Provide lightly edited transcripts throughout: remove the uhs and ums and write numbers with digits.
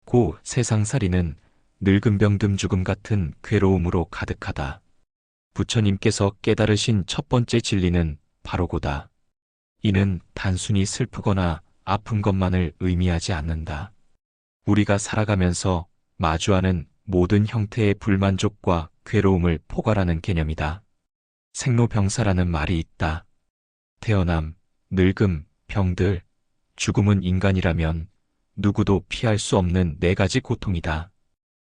고 세상살이는 늙은 병듦 죽음 같은 괴로움으로 가득하다. 부처님께서 깨달으신 첫 번째 진리는 바로고다. 이는 단순히 슬프거나 아픈 것만을 의미하지 않는다. 우리가 살아가면서 마주하는 모든 형태의 불만족과 괴로움을 포괄하는 개념이다. 생로병사라는 말이 있다. 태어남, 늙음, 병들, 죽음은 인간이라면 누구도 피할 수 없는 네 가지 고통이다.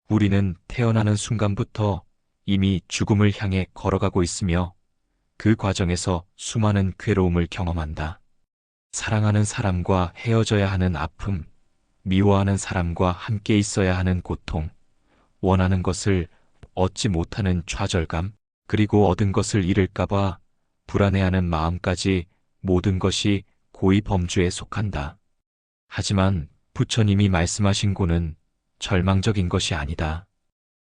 우리는 태어나는 순간부터 이미 죽음을 향해 걸어가고 있으며 그 과정에서 수많은 괴로움을 경험한다. 사랑하는 사람과 헤어져야 하는 아픔, 미워하는 사람과 함께 있어야 하는 고통, 원하는 것을 얻지 못하는 좌절감, 그리고 얻은 것을 잃을까봐 불안해하는 마음까지 모든 것이 고의 범주에 속한다. 하지만 부처님이 말씀하신 고는 절망적인 것이 아니다.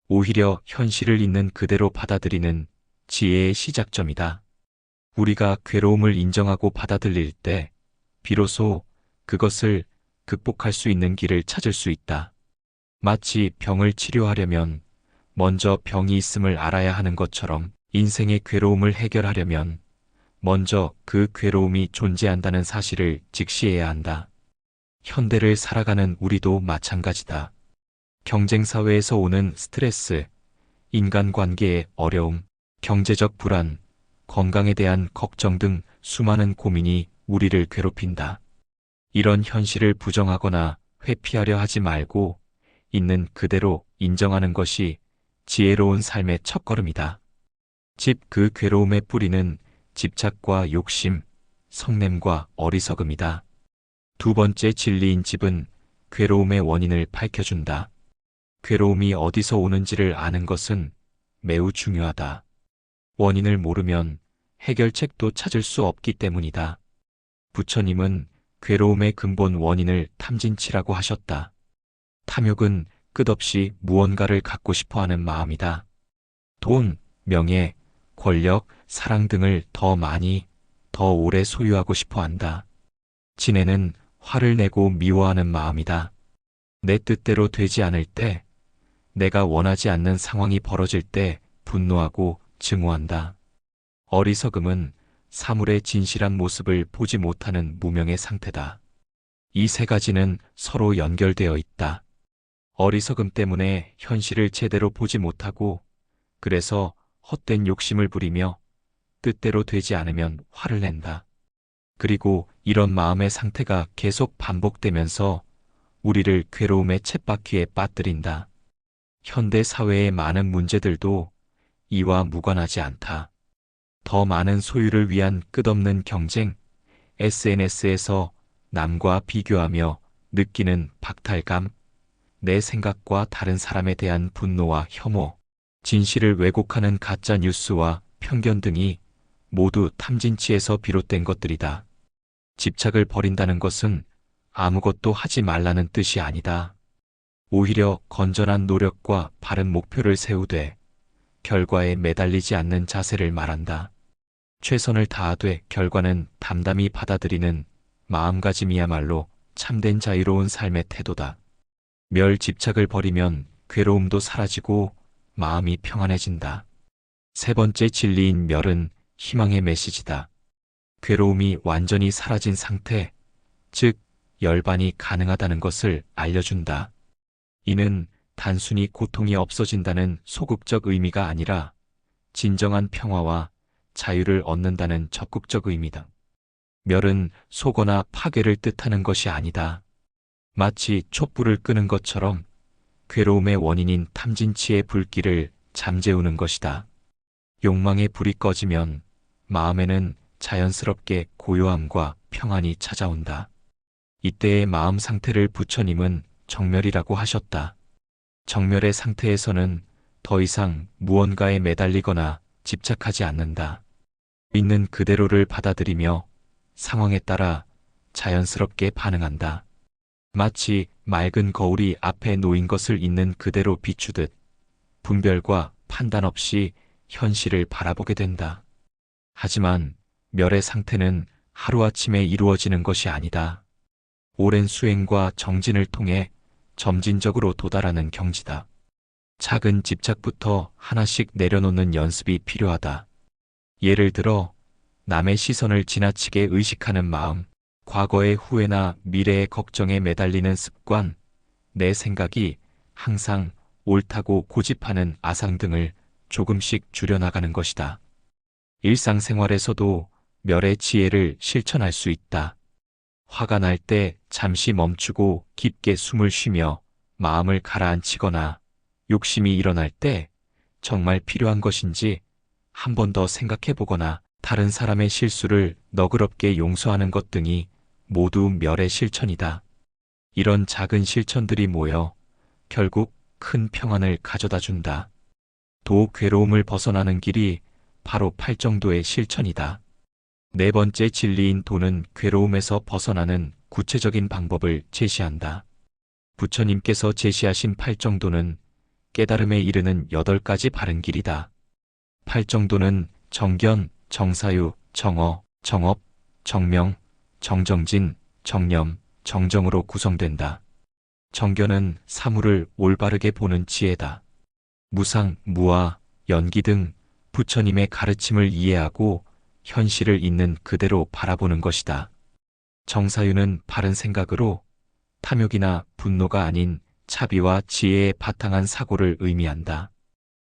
오히려 현실을 있는 그대로 받아들이는 지혜의 시작점이다. 우리가 괴로움을 인정하고 받아들일 때 비로소 그것을 극복할 수 있는 길을 찾을 수 있다. 마치 병을 치료하려면 먼저 병이 있음을 알아야 하는 것처럼 인생의 괴로움을 해결하려면 먼저 그 괴로움이 존재한다는 사실을 직시해야 한다. 현대를 살아가는 우리도 마찬가지다. 경쟁사회에서 오는 스트레스, 인간관계의 어려움, 경제적 불안, 건강에 대한 걱정 등 수많은 고민이 우리를 괴롭힌다. 이런 현실을 부정하거나 회피하려 하지 말고 있는 그대로 인정하는 것이 지혜로운 삶의 첫걸음이다. 그 괴로움의 뿌리는 집착과 욕심, 성냄과 어리석음이다. 두 번째 진리인 집은 괴로움의 원인을 밝혀준다. 괴로움이 어디서 오는지를 아는 것은 매우 중요하다. 원인을 모르면 해결책도 찾을 수 없기 때문이다. 부처님은 괴로움의 근본 원인을 탐진치라고 하셨다. 탐욕은 끝없이 무언가를 갖고 싶어 하는 마음이다. 돈, 명예, 권력, 사랑 등을 더 많이, 더 오래 소유하고 싶어 한다. 진해는 화를 내고 미워하는 마음이다. 내 뜻대로 되지 않을 때, 내가 원하지 않는 상황이 벌어질 때 분노하고 증오한다. 어리석음은 사물의 진실한 모습을 보지 못하는 무명의 상태다. 이 세 가지는 서로 연결되어 있다. 어리석음 때문에 현실을 제대로 보지 못하고 그래서 헛된 욕심을 부리며 뜻대로 되지 않으면 화를 낸다. 그리고 이런 마음의 상태가 계속 반복되면서 우리를 괴로움의 쳇바퀴에 빠뜨린다. 현대 사회의 많은 문제들도 이와 무관하지 않다. 더 많은 소유를 위한 끝없는 경쟁, SNS에서 남과 비교하며 느끼는 박탈감, 내 생각과 다른 사람에 대한 분노와 혐오, 진실을 왜곡하는 가짜 뉴스와 편견 등이 모두 탐진치에서 비롯된 것들이다. 집착을 버린다는 것은 아무것도 하지 말라는 뜻이 아니다. 오히려 건전한 노력과 바른 목표를 세우되 결과에 매달리지 않는 자세를 말한다. 최선을 다하되 결과는 담담히 받아들이는 마음가짐이야말로 참된 자유로운 삶의 태도다. 집착을 버리면 괴로움도 사라지고 마음이 평안해진다. 세 번째 진리인 멸은 희망의 메시지다. 괴로움이 완전히 사라진 상태, 즉 열반이 가능하다는 것을 알려준다. 이는 단순히 고통이 없어진다는 소극적 의미가 아니라 진정한 평화와 자유를 얻는다는 적극적 의미다. 멸은 소거나 파괴를 뜻하는 것이 아니다. 마치 촛불을 끄는 것처럼 괴로움의 원인인 탐진치의 불길을 잠재우는 것이다. 욕망의 불이 꺼지면 마음에는 자연스럽게 고요함과 평안이 찾아온다. 이때의 마음 상태를 부처님은 정멸이라고 하셨다. 정멸의 상태에서는 더 이상 무언가에 매달리거나 집착하지 않는다. 있는 그대로를 받아들이며 상황에 따라 자연스럽게 반응한다. 마치 맑은 거울이 앞에 놓인 것을 있는 그대로 비추듯 분별과 판단 없이 현실을 바라보게 된다. 하지만 멸의 상태는 하루아침에 이루어지는 것이 아니다. 오랜 수행과 정진을 통해 점진적으로 도달하는 경지다. 작은 집착부터 하나씩 내려놓는 연습이 필요하다. 예를 들어, 남의 시선을 지나치게 의식하는 마음, 과거의 후회나 미래의 걱정에 매달리는 습관, 내 생각이 항상 옳다고 고집하는 아상 등을 조금씩 줄여나가는 것이다. 일상생활에서도 멸의 지혜를 실천할 수 있다. 화가 날 때 잠시 멈추고 깊게 숨을 쉬며 마음을 가라앉히거나 욕심이 일어날 때 정말 필요한 것인지 한 번 더 생각해 보거나 다른 사람의 실수를 너그럽게 용서하는 것 등이 모두 멸의 실천이다. 이런 작은 실천들이 모여 결국 큰 평안을 가져다 준다. 도 괴로움을 벗어나는 길이 바로 팔정도의 실천이다. 네 번째 진리인 도는 괴로움에서 벗어나는 구체적인 방법을 제시한다. 부처님께서 제시하신 팔정도는 깨달음에 이르는 8가지 바른 길이다. 팔정도는 정견, 정사유, 정어, 정업, 정명, 정정진, 정념, 정정으로 구성된다. 정견은 사물을 올바르게 보는 지혜다. 무상, 무아, 연기 등 부처님의 가르침을 이해하고 현실을 있는 그대로 바라보는 것이다. 정사유는 바른 생각으로 탐욕이나 분노가 아닌 차비와 지혜에 바탕한 사고를 의미한다.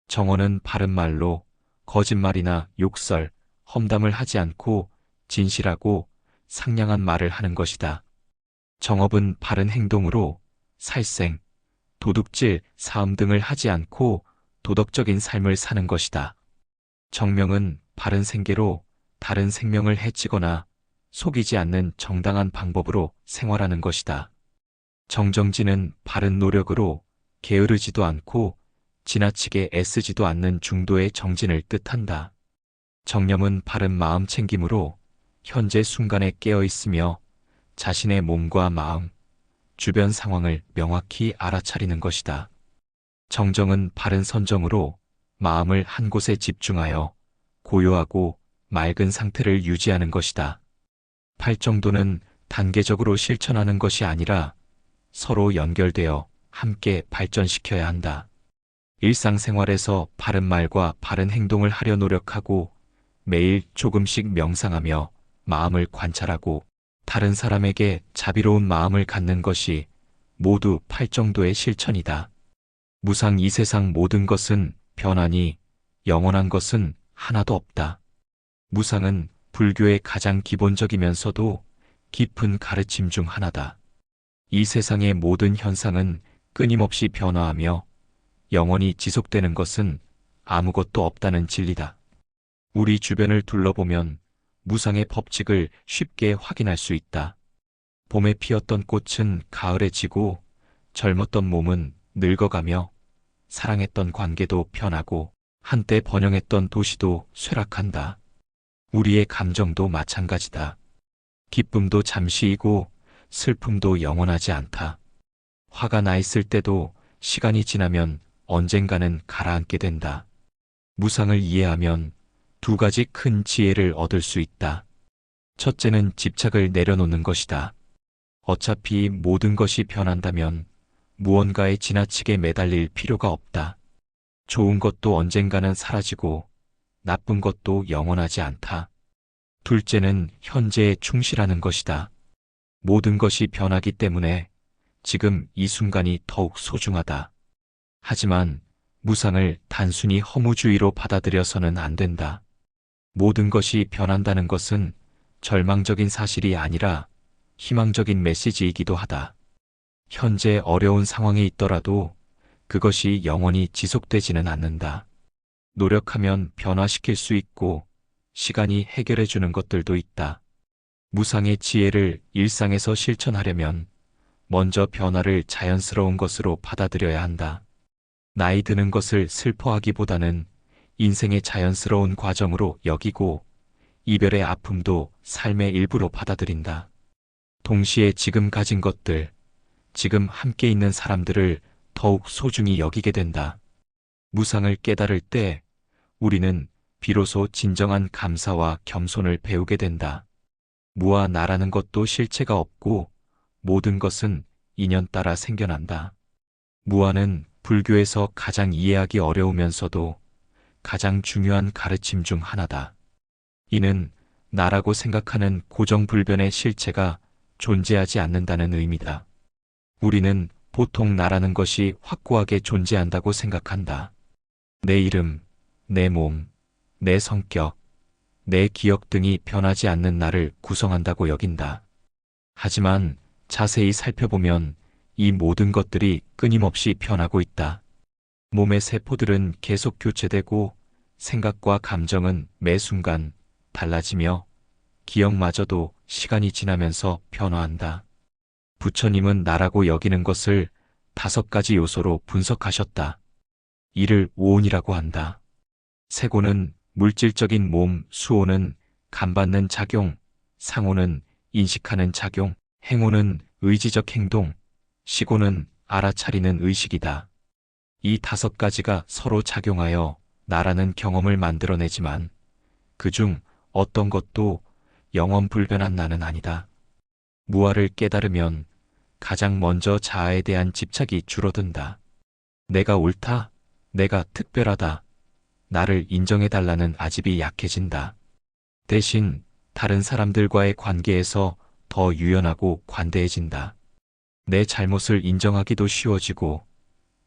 정어는 바른 말로 거짓말이나 욕설, 험담을 하지 않고 진실하고 상냥한 말을 하는 것이다. 정업은 바른 행동으로 살생, 도둑질, 사음 등을 하지 않고 도덕적인 삶을 사는 것이다. 정명은 바른 생계로 다른 생명을 해치거나 속이지 않는 정당한 방법으로 생활하는 것이다. 정정진은 바른 노력으로 게으르지도 않고 지나치게 애쓰지도 않는 중도의 정진을 뜻한다. 정념은 바른 마음 챙김으로 현재 순간에 깨어 있으며 자신의 몸과 마음, 주변 상황을 명확히 알아차리는 것이다. 정정은 바른 선정으로 마음을 한 곳에 집중하여 고요하고 맑은 상태를 유지하는 것이다. 팔정도는 단계적으로 실천하는 것이 아니라 서로 연결되어 함께 발전시켜야 한다. 일상생활에서 바른 말과 바른 행동을 하려 노력하고 매일 조금씩 명상하며 마음을 관찰하고 다른 사람에게 자비로운 마음을 갖는 것이 모두 팔정도의 실천이다. 무상 이 세상 모든 것은 변하니 영원한 것은 하나도 없다. 무상은 불교의 가장 기본적이면서도 깊은 가르침 중 하나다. 이 세상의 모든 현상은 끊임없이 변화하며 영원히 지속되는 것은 아무것도 없다는 진리다. 우리 주변을 둘러보면 무상의 법칙을 쉽게 확인할 수 있다. 봄에 피었던 꽃은 가을에 지고 젊었던 몸은 늙어가며 사랑했던 관계도 변하고 한때 번영했던 도시도 쇠락한다. 우리의 감정도 마찬가지다. 기쁨도 잠시이고 슬픔도 영원하지 않다. 화가 나 있을 때도 시간이 지나면 언젠가는 가라앉게 된다. 무상을 이해하면 2가지 큰 지혜를 얻을 수 있다. 첫째는 집착을 내려놓는 것이다. 어차피 모든 것이 변한다면 무언가에 지나치게 매달릴 필요가 없다. 좋은 것도 언젠가는 사라지고 나쁜 것도 영원하지 않다. 둘째는 현재에 충실하는 것이다. 모든 것이 변하기 때문에 지금 이 순간이 더욱 소중하다. 하지만 무상을 단순히 허무주의로 받아들여서는 안 된다. 모든 것이 변한다는 것은 절망적인 사실이 아니라 희망적인 메시지이기도 하다. 현재 어려운 상황에 있더라도 그것이 영원히 지속되지는 않는다. 노력하면 변화시킬 수 있고 시간이 해결해 주는 것들도 있다. 무상의 지혜를 일상에서 실천하려면 먼저 변화를 자연스러운 것으로 받아들여야 한다. 나이 드는 것을 슬퍼하기보다는 인생의 자연스러운 과정으로 여기고 이별의 아픔도 삶의 일부로 받아들인다. 동시에 지금 가진 것들, 지금 함께 있는 사람들을 더욱 소중히 여기게 된다. 무상을 깨달을 때 우리는 비로소 진정한 감사와 겸손을 배우게 된다. 무와 나라는 것도 실체가 없고 모든 것은 인연 따라 생겨난다. 무아는 불교에서 가장 이해하기 어려우면서도 가장 중요한 가르침 중 하나다. 이는 나라고 생각하는 고정불변의 실체가 존재하지 않는다는 의미다. 우리는 보통 나라는 것이 확고하게 존재한다고 생각한다. 내 이름, 내 몸, 내 성격, 내 기억 등이 변하지 않는 나를 구성한다고 여긴다. 하지만 자세히 살펴보면 이 모든 것들이 끊임없이 변하고 있다. 몸의 세포들은 계속 교체되고 생각과 감정은 매 순간 달라지며 기억마저도 시간이 지나면서 변화한다. 부처님은 나라고 여기는 것을 5가지 요소로 분석하셨다. 이를 오온이라고 한다. 세고는 물질적인 몸, 수오는 감받는 작용, 상오는 인식하는 작용, 행오는 의지적 행동, 시고는 알아차리는 의식이다. 이 5가지가 서로 작용하여 나라는 경험을 만들어내지만 그중 어떤 것도 영원불변한 나는 아니다. 무아를 깨달으면 가장 먼저 자아에 대한 집착이 줄어든다. 내가 옳다, 내가 특별하다, 나를 인정해달라는 아집이 약해진다. 대신 다른 사람들과의 관계에서 더 유연하고 관대해진다. 내 잘못을 인정하기도 쉬워지고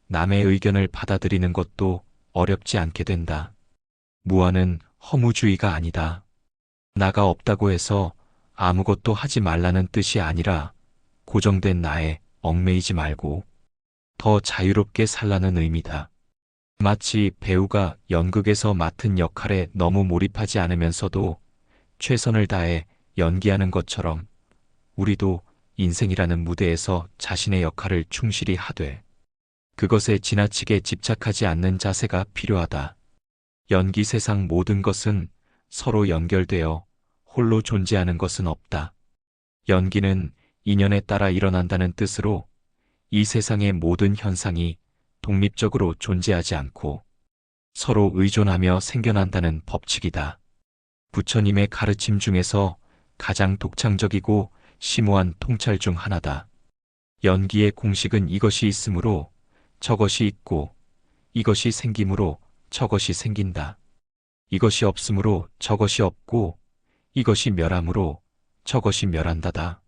남의 의견을 받아들이는 것도 어렵지 않게 된다. 무아는 허무주의가 아니다. 나가 없다고 해서 아무것도 하지 말라는 뜻이 아니라 고정된 나에 얽매이지 말고 더 자유롭게 살라는 의미다. 마치 배우가 연극에서 맡은 역할에 너무 몰입하지 않으면서도 최선을 다해 연기하는 것처럼 우리도 인생이라는 무대에서 자신의 역할을 충실히 하되 그것에 지나치게 집착하지 않는 자세가 필요하다. 연기 세상 모든 것은 서로 연결되어 홀로 존재하는 것은 없다. 연기는 인연에 따라 일어난다는 뜻으로 이 세상의 모든 현상이 독립적으로 존재하지 않고 서로 의존하며 생겨난다는 법칙이다. 부처님의 가르침 중에서 가장 독창적이고 심오한 통찰 중 하나다. 연기의 공식은 이것이 있으므로 저것이 있고 이것이 생기므로 저것이 생긴다. 이것이 없으므로 저것이 없고 이것이 멸함으로 저것이 멸한다다.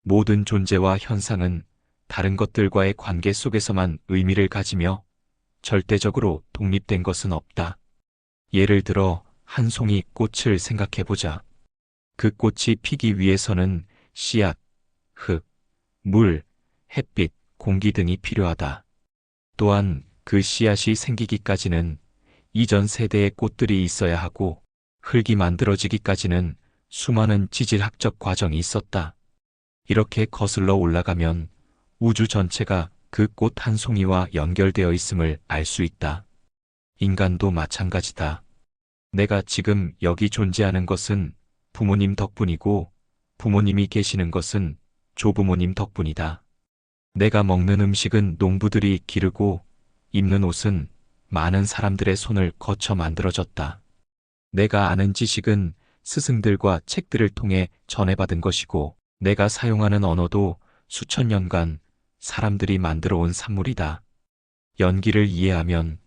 모든 존재와 현상은 다른 것들과의 관계 속에서만 의미를 가지며 절대적으로 독립된 것은 없다. 예를 들어 한 송이 꽃을 생각해보자. 그 꽃이 피기 위해서는 씨앗, 흙, 물, 햇빛, 공기 등이 필요하다. 또한 그 씨앗이 생기기까지는 이전 세대의 꽃들이 있어야 하고 흙이 만들어지기까지는 수많은 지질학적 과정이 있었다. 이렇게 거슬러 올라가면 우주 전체가 그 꽃 한 송이와 연결되어 있음을 알 수 있다. 인간도 마찬가지다. 내가 지금 여기 존재하는 것은 부모님 덕분이고 부모님이 계시는 것은 조부모님 덕분이다. 내가 먹는 음식은 농부들이 기르고 입는 옷은 많은 사람들의 손을 거쳐 만들어졌다. 내가 아는 지식은 스승들과 책들을 통해 전해받은 것이고 내가 사용하는 언어도 수천 년간 사람들이 만들어 온 산물이다. 연기를 이해하면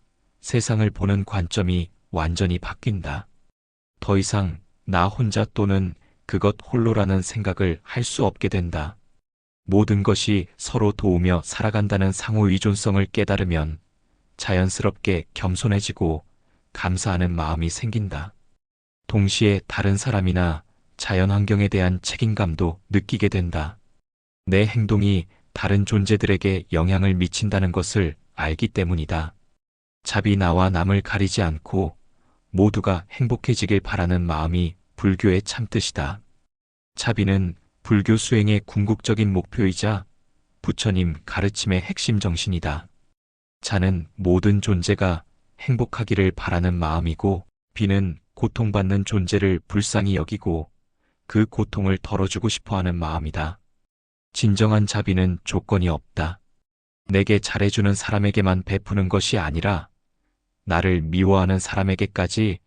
세상을 보는 관점이 완전히 바뀐다. 더 이상 나 혼자 또는 그것 홀로라는 생각을 할 수 없게 된다. 모든 것이 서로 도우며 살아간다는 상호 의존성을 깨달으면 자연스럽게 겸손해지고 감사하는 마음이 생긴다. 동시에 다른 사람이나 자연 환경에 대한 책임감도 느끼게 된다. 내 행동이 다른 존재들에게 영향을 미친다는 것을 알기 때문이다. 자비 나와 남을 가리지 않고 모두가 행복해지길 바라는 마음이 불교의 참뜻이다. 자비는 불교 수행의 궁극적인 목표이자 부처님 가르침의 핵심 정신이다. 자는 모든 존재가 행복하기를 바라는 마음이고 비는 고통받는 존재를 불쌍히 여기고 그 고통을 덜어주고 싶어하는 마음이다. 진정한 자비는 조건이 없다. 내게 잘해주는 사람에게만 베푸는 것이 아니라 나를 미워하는 사람에게까지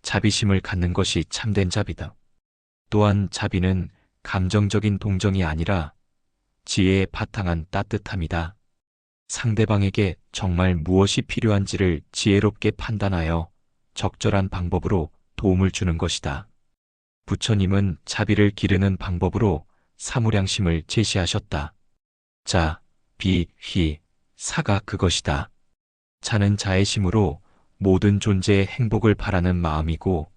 자비심을 갖는 것이 참된 자비다. 또한 자비는 감정적인 동정이 아니라 지혜에 바탕한 따뜻함이다. 상대방에게 정말 무엇이 필요한지를 지혜롭게 판단하여 적절한 방법으로 도움을 주는 것이다. 부처님은 자비를 기르는 방법으로 사무량심을 제시하셨다. 자, 비, 휘, 사가 그것이다. 자는 자애심으로 모든 존재의 행복을 바라는 마음이고,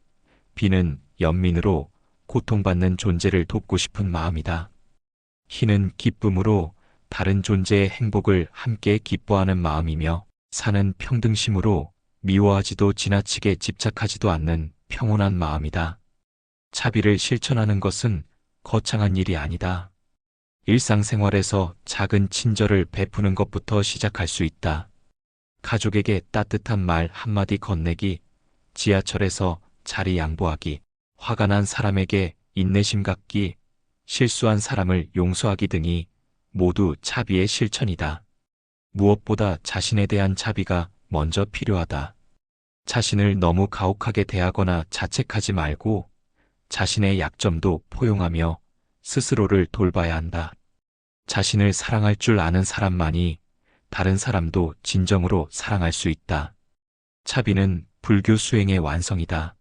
비는 연민으로 고통받는 존재를 돕고 싶은 마음이다. 희는 기쁨으로 다른 존재의 행복을 함께 기뻐하는 마음이며, 사는 평등심으로 미워하지도 지나치게 집착하지도 않는 평온한 마음이다. 자비를 실천하는 것은 거창한 일이 아니다. 일상생활에서 작은 친절을 베푸는 것부터 시작할 수 있다. 가족에게 따뜻한 말 한마디 건네기, 지하철에서 자리 양보하기, 화가 난 사람에게 인내심 갖기, 실수한 사람을 용서하기 등이 모두 자비의 실천이다. 무엇보다 자신에 대한 자비가 먼저 필요하다. 자신을 너무 가혹하게 대하거나 자책하지 말고 자신의 약점도 포용하며 스스로를 돌봐야 한다. 자신을 사랑할 줄 아는 사람만이 다른 사람도 진정으로 사랑할 수 있다. 자비는 불교 수행의 완성이다.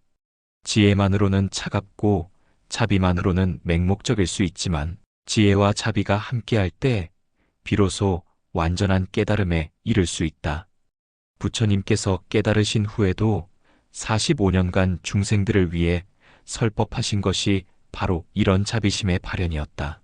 지혜만으로는 차갑고 자비만으로는 맹목적일 수 있지만 지혜와 자비가 함께할 때 비로소 완전한 깨달음에 이를 수 있다. 부처님께서 깨달으신 후에도 45년간 중생들을 위해 설법하신 것이 바로 이런 자비심의 발현이었다.